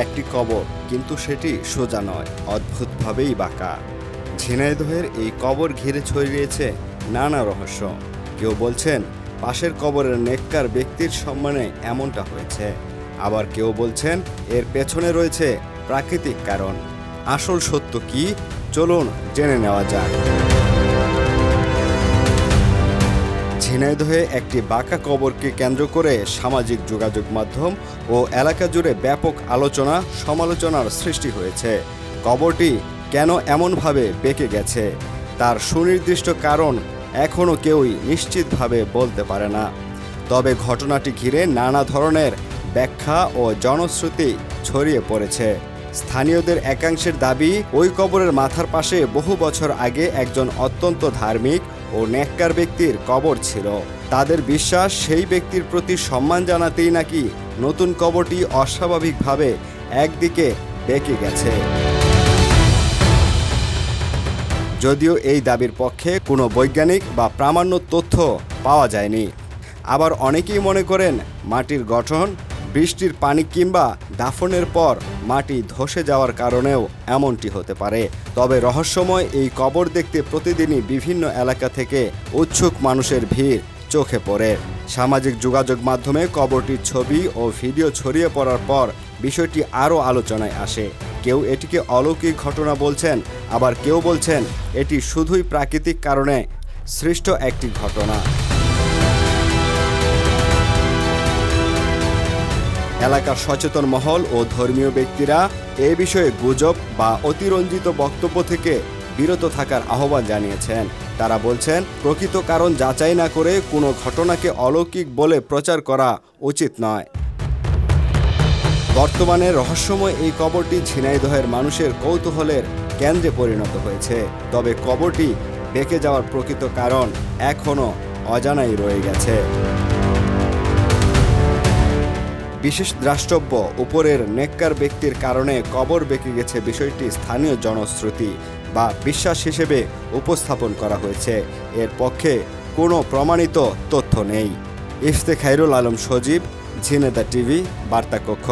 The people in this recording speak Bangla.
একটি কবর, কিন্তু সেটি সোজা নয়, অদ্ভুতভাবেই বাঁকা। ঝিনাইদহের এই কবর ঘিরে ছড়িয়েছে নানা রহস্য। কেউ বলছেন পাশের কবরের নেককার ব্যক্তির সম্মানে এমনটা হয়েছে, আবার কেউ বলছেন এর পেছনে রয়েছে প্রাকৃতিক কারণ। আসল সত্য কি, চলুন জেনে নেওয়া যাক। ঝিনাইদহে একটি বাঁকা কবরকে কেন্দ্র করে সামাজিক যোগাযোগ মাধ্যম ও এলাকা জুড়ে ব্যাপক আলোচনা সমালোচনার সৃষ্টি হয়েছে। কবরটি কেন এমনভাবে বেঁকে গেছে তার সুনির্দিষ্ট কারণ এখনও কেউই নিশ্চিতভাবে বলতে পারে না। তবে ঘটনাটি ঘিরে নানা ধরনের ব্যাখ্যা ও জনশ্রুতি ছড়িয়ে পড়েছে। স্থানীয়দের একাংশের দাবি, ওই কবরের মাথার পাশে বহু বছর আগে একজন অত্যন্ত ধার্মিক ও নেককার ব্যক্তির কবর ছিল। তাদের বিশ্বাস, সেই ব্যক্তির প্রতি সম্মান জানাতেই নাকি নতুন কবরটি অস্বাভাবিকভাবে একদিকে বেঁকে গেছে। যদিও এই দাবির পক্ষে কোনো বৈজ্ঞানিক বা প্রামাণ্য তথ্য পাওয়া যায়নি। আবার অনেকেই মনে করেন মাটির গঠন, বৃষ্টির পানি কিংবা দাফনের পর মাটি ধসে যাওয়ার কারণেও এমনটি হতে পারে। তবে রহস্যময় এই কবর দেখতে প্রতিদিনই বিভিন্ন এলাকা থেকে উৎসুক মানুষের ভিড় চোখে পড়ে। সামাজিক যোগাযোগ মাধ্যমে কবরটির ছবি ও ভিডিও ছড়িয়ে পড়ার পর বিষয়টি আরও আলোচনায় আসে। কেউ এটিকে অলৌকিক ঘটনা বলছেন, আবার কেউ বলছেন এটি শুধুই প্রাকৃতিক কারণে সৃষ্ট একটি ঘটনা। এলাকার সচেতন মহল ও ধর্মীয় ব্যক্তিরা এ বিষয়ে গুজব বা অতিরঞ্জিত বক্তব্য থেকে বিরত থাকার আহ্বান জানিয়েছেন। তারা বলছেন, প্রকৃত কারণ যাচাই না করে কোনো ঘটনাকে অলৌকিক বলে প্রচার করা উচিত নয়। বর্তমানে রহস্যময় এই কবরটি ঝিনাইদহের মানুষের কৌতূহলের কেন্দ্রে পরিণত হয়েছে। তবে কবরটি বেঁকে যাওয়ার প্রকৃত কারণ এখনও অজানাই রয়ে গেছে। বিশেষ দ্রষ্টব্য, উপরের নেককার ব্যক্তির কারণে কবর বেঁকে গেছে বিষয়টি স্থানীয় জনশ্রুতি বা বিশ্বাস হিসেবে উপস্থাপন করা হয়েছে। এর পক্ষে কোনো প্রমাণিত তথ্য নেই। ইফতেখারুল আলম সজীব, ঝিনেদা টিভি, বার্তা কক্ষ।